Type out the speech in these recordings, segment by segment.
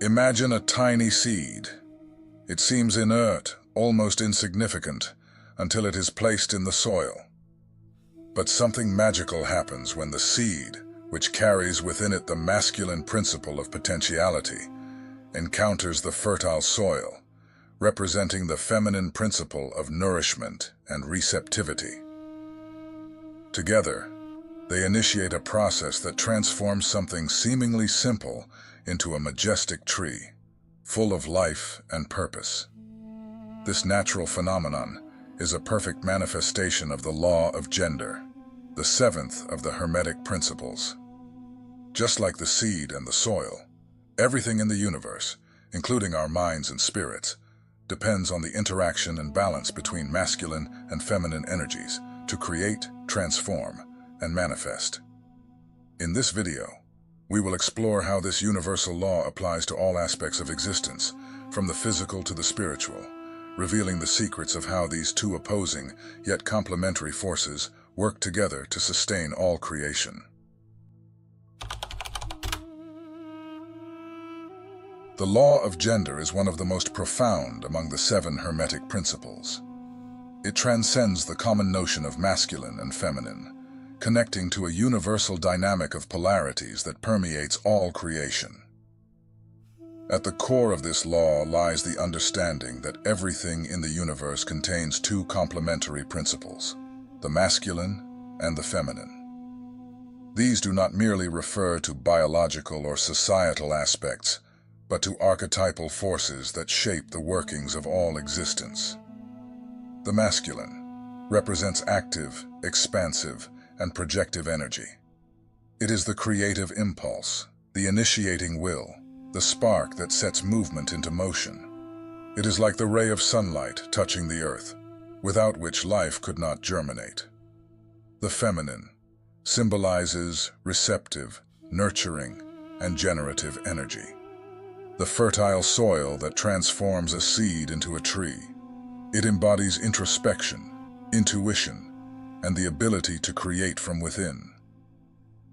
Imagine a tiny seed. It seems inert, almost insignificant, until it is placed in the soil. But something magical happens when the seed, which carries within it the masculine principle of potentiality, encounters the fertile soil, representing the feminine principle of nourishment and receptivity. Together, they initiate a process that transforms something seemingly simple into a majestic tree, full of life and purpose. This natural phenomenon is a perfect manifestation of the law of gender, the seventh of the Hermetic Principles. Just like the seed and the soil, everything in the universe, including our minds and spirits, depends on the interaction and balance between masculine and feminine energies to create, transform, and manifest. In this video, we will explore how this universal law applies to all aspects of existence, from the physical to the spiritual, revealing the secrets of how these two opposing yet complementary forces work together to sustain all creation. The law of gender is one of the most profound among the 7 Hermetic Principles. It transcends the common notion of masculine and feminine, connecting to a universal dynamic of polarities that permeates all creation. At the core of this law lies the understanding that everything in the universe contains 2 complementary principles, the masculine and the feminine. These do not merely refer to biological or societal aspects, but to archetypal forces that shape the workings of all existence. The masculine represents active, expansive, and projective energy. It is the creative impulse, the initiating will, the spark that sets movement into motion. It is like the ray of sunlight touching the earth, without which life could not germinate. The feminine symbolizes receptive, nurturing, and generative energy. The fertile soil that transforms a seed into a tree. It embodies introspection, intuition, and the ability to create from within.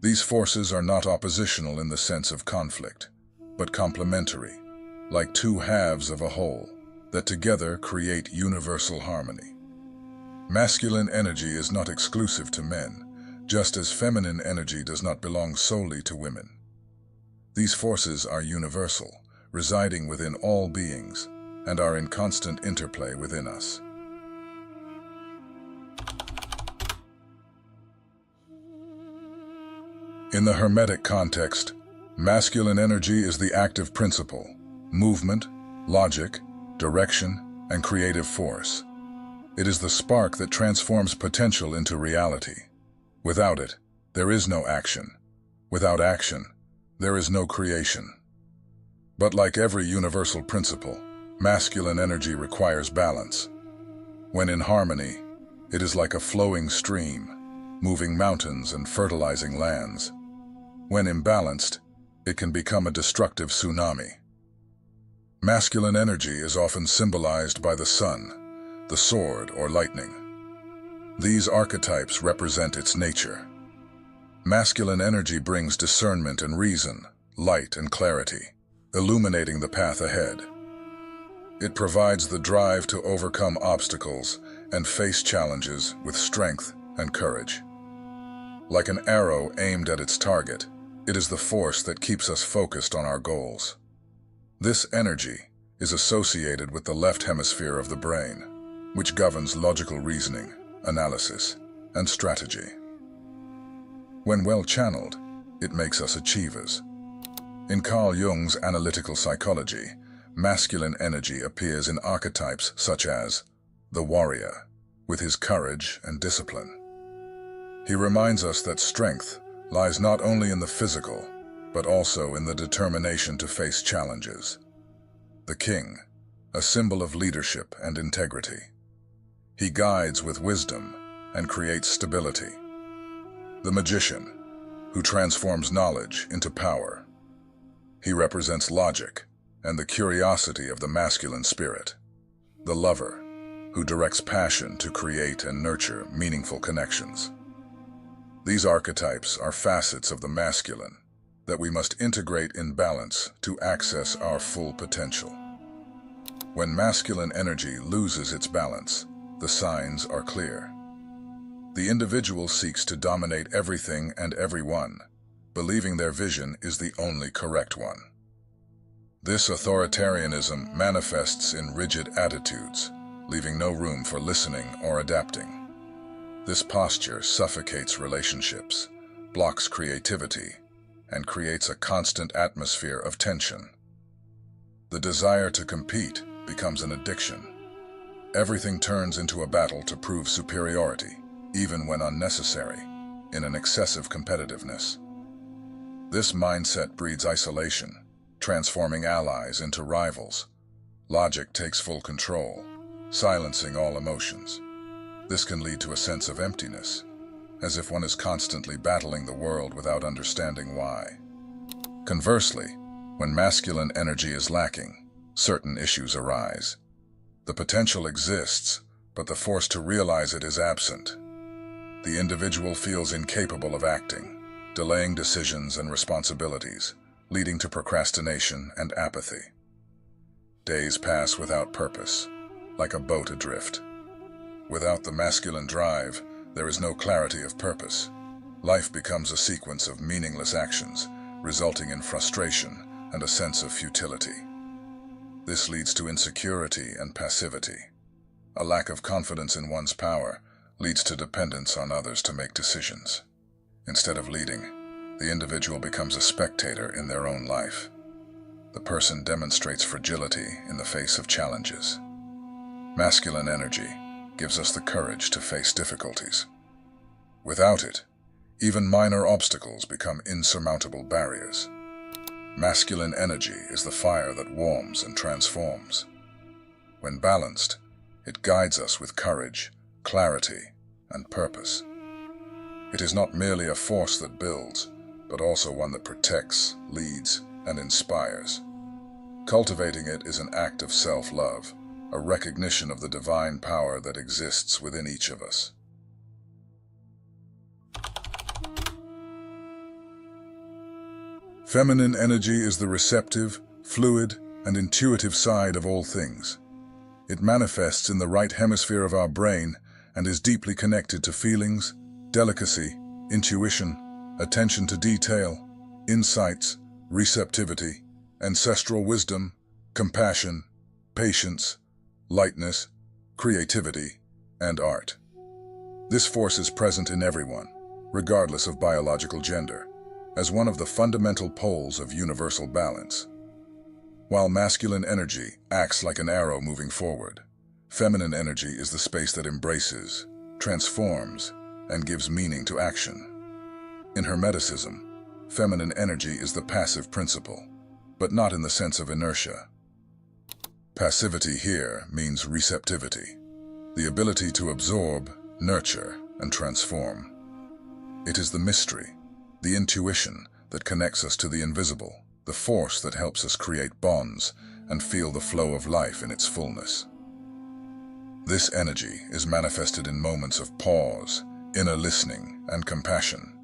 These forces are not oppositional in the sense of conflict, but complementary, like 2 halves of a whole, that together create universal harmony. Masculine energy is not exclusive to men, just as feminine energy does not belong solely to women. These forces are universal, residing within all beings, and are in constant interplay within us. In the Hermetic context, masculine energy is the active principle, movement, logic, direction, and creative force. It is the spark that transforms potential into reality. Without it, there is no action. Without action, there is no creation. But like every universal principle, masculine energy requires balance. When in harmony, it is like a flowing stream, moving mountains and fertilizing lands. When imbalanced, it can become a destructive tsunami. Masculine energy is often symbolized by the sun, the sword, or lightning. These archetypes represent its nature. Masculine energy brings discernment and reason, light and clarity, illuminating the path ahead. It provides the drive to overcome obstacles and face challenges with strength and courage. Like an arrow aimed at its target, it is the force that keeps us focused on our goals. This energy is associated with the left hemisphere of the brain, which governs logical reasoning, analysis, and strategy. When well channeled, it makes us achievers. In Carl Jung's analytical psychology, masculine energy appears in archetypes such as the warrior, with his courage and discipline. He reminds us that strength lies not only in the physical, but also in the determination to face challenges. The king, a symbol of leadership and integrity. He guides with wisdom and creates stability. The magician, who transforms knowledge into power. He represents logic and the curiosity of the masculine spirit. The lover, who directs passion to create and nurture meaningful connections. These archetypes are facets of the masculine, that we must integrate in balance to access our full potential. When masculine energy loses its balance, the signs are clear. The individual seeks to dominate everything and everyone, believing their vision is the only correct one. This authoritarianism manifests in rigid attitudes, leaving no room for listening or adapting. This posture suffocates relationships, blocks creativity, and creates a constant atmosphere of tension. The desire to compete becomes an addiction. Everything turns into a battle to prove superiority, even when unnecessary, in an excessive competitiveness. This mindset breeds isolation, transforming allies into rivals. Logic takes full control, silencing all emotions. This can lead to a sense of emptiness, as if one is constantly battling the world without understanding why. Conversely, when masculine energy is lacking, certain issues arise. The potential exists, but the force to realize it is absent. The individual feels incapable of acting, delaying decisions and responsibilities, leading to procrastination and apathy. Days pass without purpose, like a boat adrift. Without the masculine drive, there is no clarity of purpose. Life becomes a sequence of meaningless actions, resulting in frustration and a sense of futility. This leads to insecurity and passivity. A lack of confidence in one's power leads to dependence on others to make decisions. Instead of leading, the individual becomes a spectator in their own life. The person demonstrates fragility in the face of challenges. Masculine energy gives us the courage to face difficulties. Without it, even minor obstacles become insurmountable barriers. Masculine energy is the fire that warms and transforms. When balanced, it guides us with courage, clarity, and purpose. It is not merely a force that builds, but also one that protects, leads, and inspires. Cultivating it is an act of self-love, a recognition of the divine power that exists within each of us. Feminine energy is the receptive, fluid, and intuitive side of all things. It manifests in the right hemisphere of our brain and is deeply connected to feelings, delicacy, intuition, attention to detail, insights, receptivity, ancestral wisdom, compassion, patience, lightness, creativity, and art. This force is present in everyone, regardless of biological gender, as one of the fundamental poles of universal balance. While masculine energy acts like an arrow moving forward, feminine energy is the space that embraces, transforms, and gives meaning to action. In Hermeticism, feminine energy is the passive principle, but not in the sense of inertia. Passivity here means receptivity, the ability to absorb, nurture, and transform. It is the mystery, the intuition that connects us to the invisible, the force that helps us create bonds and feel the flow of life in its fullness. This energy is manifested in moments of pause, inner listening, and compassion.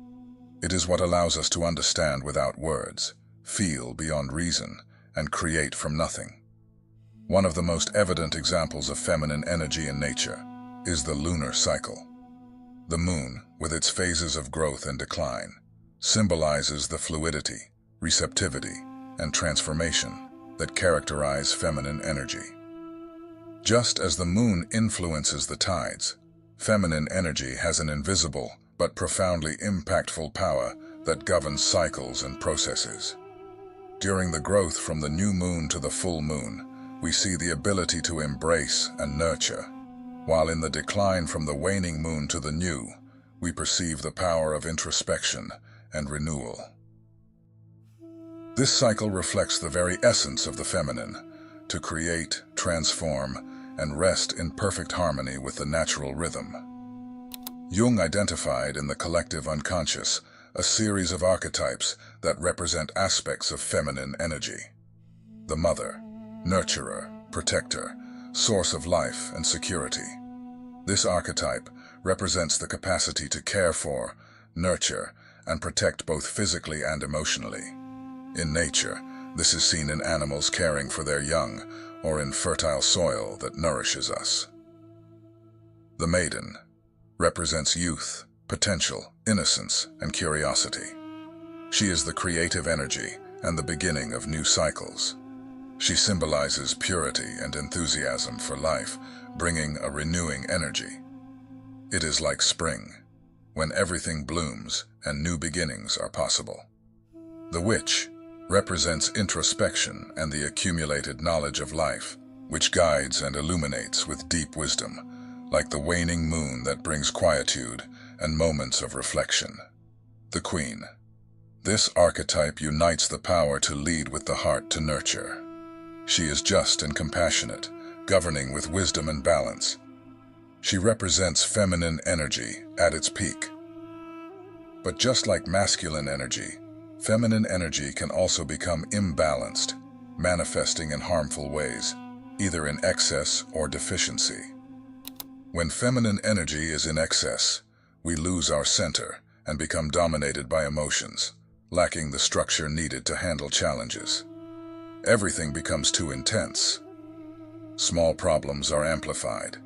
It is what allows us to understand without words, feel beyond reason, and create from nothing. One of the most evident examples of feminine energy in nature is the lunar cycle. The moon, with its phases of growth and decline, symbolizes the fluidity, receptivity, and transformation that characterize feminine energy. Just as the moon influences the tides, feminine energy has an invisible but profoundly impactful power that governs cycles and processes. During the growth from the new moon to the full moon, we see the ability to embrace and nurture, while in the decline from the waning moon to the new, we perceive the power of introspection and renewal. This cycle reflects the very essence of the feminine, to create, transform, and rest in perfect harmony with the natural rhythm. Jung identified in the collective unconscious a series of archetypes that represent aspects of feminine energy. The mother, nurturer, protector, source of life and security. This archetype represents the capacity to care for, nurture, and protect both physically and emotionally. In nature, this is seen in animals caring for their young or in fertile soil that nourishes us. The maiden represents youth, potential, innocence, and curiosity. She is the creative energy and the beginning of new cycles. She symbolizes purity and enthusiasm for life, bringing a renewing energy. It is like spring, when everything blooms and new beginnings are possible. The witch represents introspection and the accumulated knowledge of life, which guides and illuminates with deep wisdom, like the waning moon that brings quietude and moments of reflection. The queen. This archetype unites the power to lead with the heart to nurture. She is just and compassionate, governing with wisdom and balance. She represents feminine energy at its peak. But just like masculine energy, feminine energy can also become imbalanced, manifesting in harmful ways, either in excess or deficiency. When feminine energy is in excess, we lose our center and become dominated by emotions, lacking the structure needed to handle challenges. Everything becomes too intense. Small problems are amplified,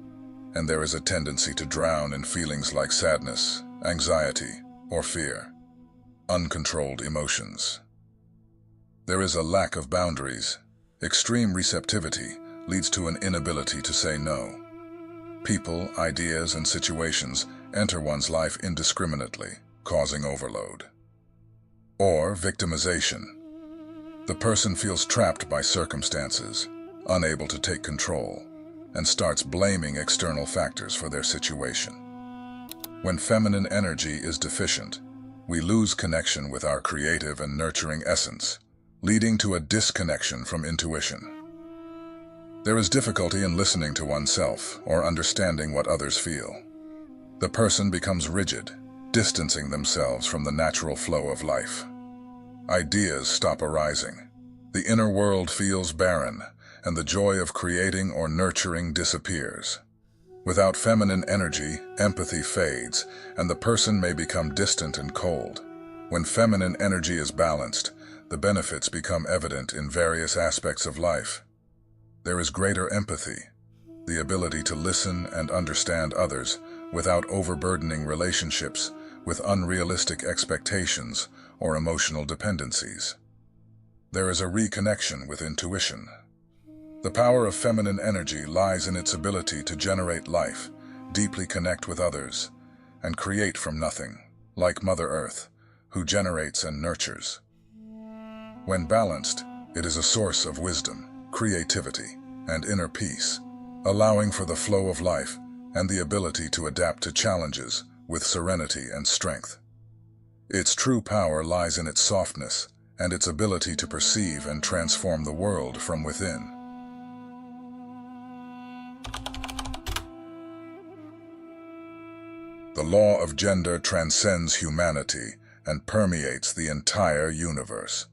and there is a tendency to drown in feelings like sadness, anxiety, or fear. Uncontrolled emotions. There is a lack of boundaries. Extreme receptivity leads to an inability to say no. People, ideas, and situations enter one's life indiscriminately, causing overload. Or victimization. The person feels trapped by circumstances, unable to take control, and starts blaming external factors for their situation. When feminine energy is deficient, we lose connection with our creative and nurturing essence, leading to a disconnection from intuition. There is difficulty in listening to oneself or understanding what others feel. The person becomes rigid, distancing themselves from the natural flow of life. Ideas stop arising. The inner world feels barren, and the joy of creating or nurturing disappears. Without feminine energy, empathy fades, and the person may become distant and cold. When feminine energy is balanced, the benefits become evident in various aspects of life. There is greater empathy, the ability to listen and understand others without overburdening relationships with unrealistic expectations or emotional dependencies. There is a reconnection with intuition. The power of feminine energy lies in its ability to generate life, deeply connect with others, and create from nothing, like Mother Earth, who generates and nurtures. When balanced, it is a source of wisdom, creativity, and inner peace, allowing for the flow of life and the ability to adapt to challenges with serenity and strength. Its true power lies in its softness and its ability to perceive and transform the world from within. The law of gender transcends humanity and permeates the entire universe.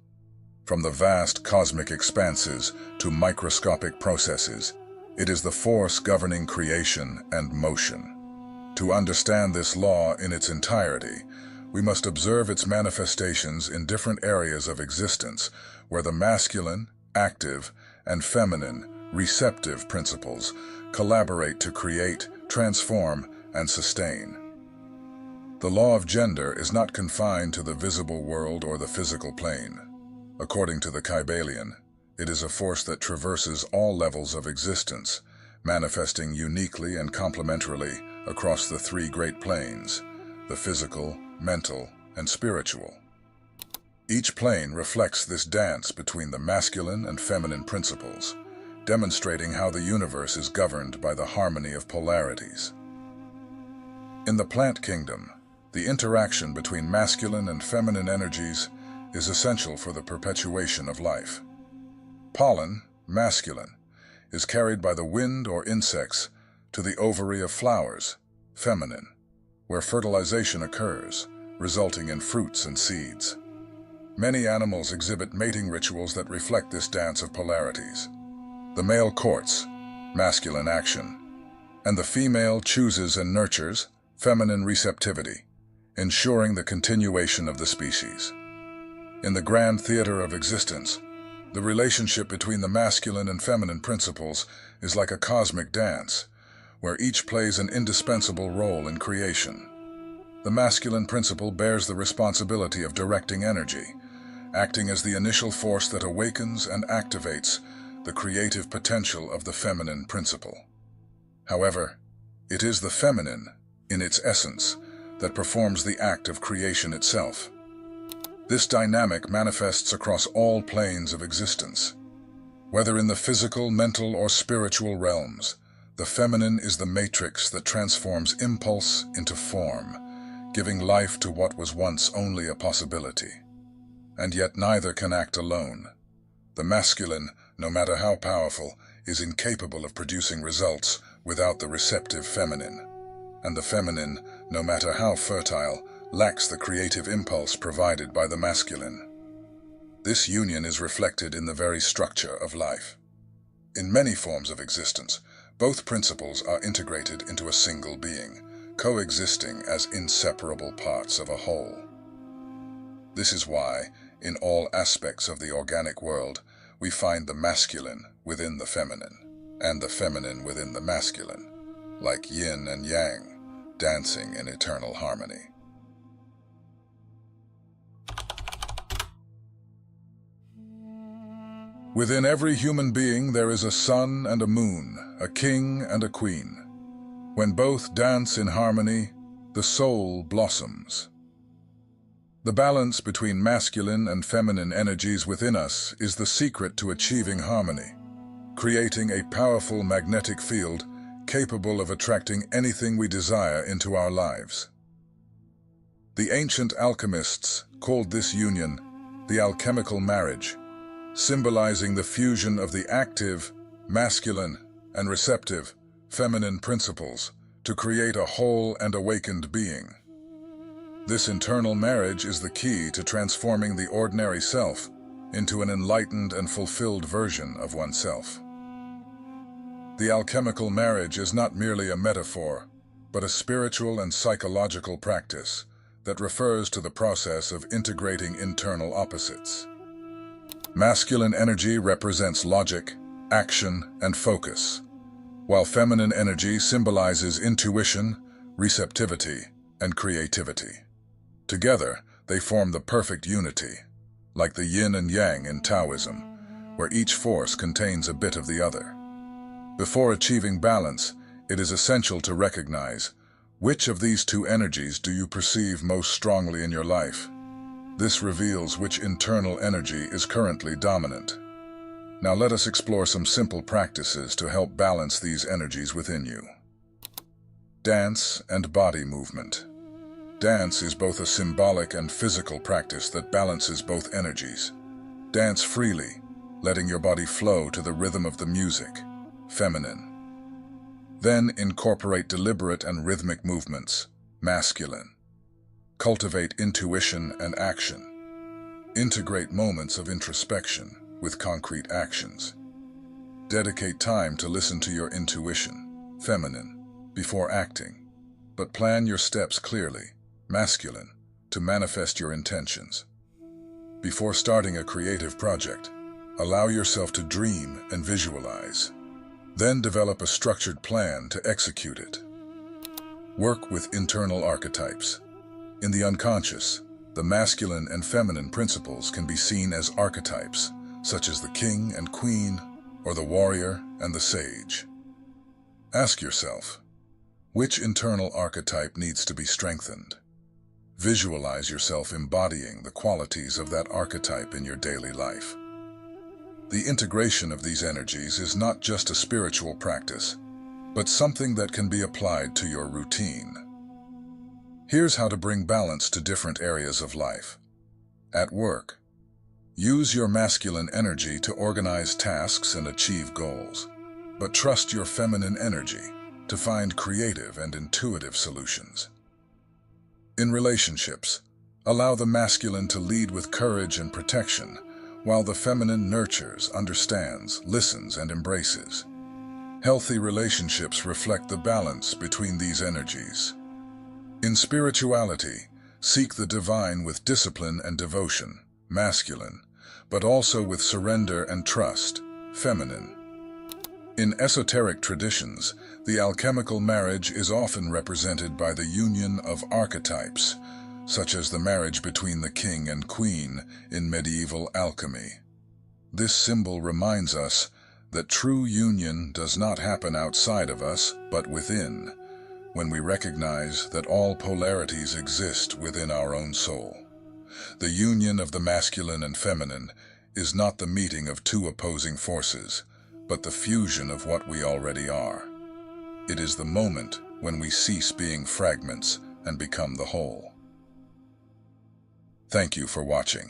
From the vast cosmic expanses to microscopic processes, it is the force governing creation and motion. To understand this law in its entirety, we must observe its manifestations in different areas of existence where the masculine, active, and feminine, receptive principles collaborate to create, transform, and sustain. The law of gender is not confined to the visible world or the physical plane. According to the Kybalion, it is a force that traverses all levels of existence, manifesting uniquely and complementarily across the three great planes, the physical, mental, and spiritual. Each plane reflects this dance between the masculine and feminine principles, demonstrating how the universe is governed by the harmony of polarities. In the plant kingdom, the interaction between masculine and feminine energies is essential for the perpetuation of life. Pollen, masculine, is carried by the wind or insects to the ovary of flowers, feminine, where fertilization occurs, resulting in fruits and seeds. Many animals exhibit mating rituals that reflect this dance of polarities. The male courts, masculine action, and the female chooses and nurtures, feminine receptivity, ensuring the continuation of the species. In the grand theater of existence, the relationship between the masculine and feminine principles is like a cosmic dance, where each plays an indispensable role in creation. The masculine principle bears the responsibility of directing energy, acting as the initial force that awakens and activates the creative potential of the feminine principle. However, it is the feminine, in its essence, that performs the act of creation itself. This dynamic manifests across all planes of existence. Whether in the physical, mental, or spiritual realms, the feminine is the matrix that transforms impulse into form, giving life to what was once only a possibility. And yet neither can act alone. The masculine, no matter how powerful, is incapable of producing results without the receptive feminine. And the feminine, no matter how fertile, lacks the creative impulse provided by the masculine. This union is reflected in the very structure of life. In many forms of existence, both principles are integrated into a single being, coexisting as inseparable parts of a whole. This is why, in all aspects of the organic world, we find the masculine within the feminine, and the feminine within the masculine, like yin and yang, dancing in eternal harmony. Within every human being there is a sun and a moon, a king and a queen. When both dance in harmony, the soul blossoms. The balance between masculine and feminine energies within us is the secret to achieving harmony, creating a powerful magnetic field capable of attracting anything we desire into our lives. The ancient alchemists called this union the alchemical marriage, symbolizing the fusion of the active, masculine, and receptive, feminine principles to create a whole and awakened being. This internal marriage is the key to transforming the ordinary self into an enlightened and fulfilled version of oneself. The alchemical marriage is not merely a metaphor, but a spiritual and psychological practice that refers to the process of integrating internal opposites. Masculine energy represents logic, action, and focus, while feminine energy symbolizes intuition, receptivity, and creativity. Together, they form the perfect unity, like the yin and yang in Taoism, where each force contains a bit of the other. Before achieving balance, it is essential to recognize which of these two energies do you perceive most strongly in your life. This reveals which internal energy is currently dominant. Now let us explore some simple practices to help balance these energies within you. Dance and body movement. Dance is both a symbolic and physical practice that balances both energies. Dance freely, letting your body flow to the rhythm of the music, feminine. Then incorporate deliberate and rhythmic movements, masculine. Cultivate intuition and action. Integrate moments of introspection with concrete actions. Dedicate time to listen to your intuition, feminine, before acting. But plan your steps clearly, masculine, to manifest your intentions. Before starting a creative project, allow yourself to dream and visualize. Then develop a structured plan to execute it. Work with internal archetypes. In the unconscious, the masculine and feminine principles can be seen as archetypes, such as the king and queen, or the warrior and the sage. Ask yourself, which internal archetype needs to be strengthened? Visualize yourself embodying the qualities of that archetype in your daily life. The integration of these energies is not just a spiritual practice, but something that can be applied to your routine. Here's how to bring balance to different areas of life. At work, use your masculine energy to organize tasks and achieve goals, but trust your feminine energy to find creative and intuitive solutions. In relationships, allow the masculine to lead with courage and protection, while the feminine nurtures, understands, listens, and embraces. Healthy relationships reflect the balance between these energies. In spirituality, Seek the divine with discipline and devotion, masculine, but also with surrender and trust, feminine. In esoteric traditions, the alchemical marriage is often represented by the union of archetypes, such as the marriage between the king and queen in medieval alchemy. This symbol reminds us that true union does not happen outside of us, but within, when we recognize that all polarities exist within our own soul. The union of the masculine and feminine is not the meeting of two opposing forces, but the fusion of what we already are. It is the moment when we cease being fragments and become the whole. Thank you for watching.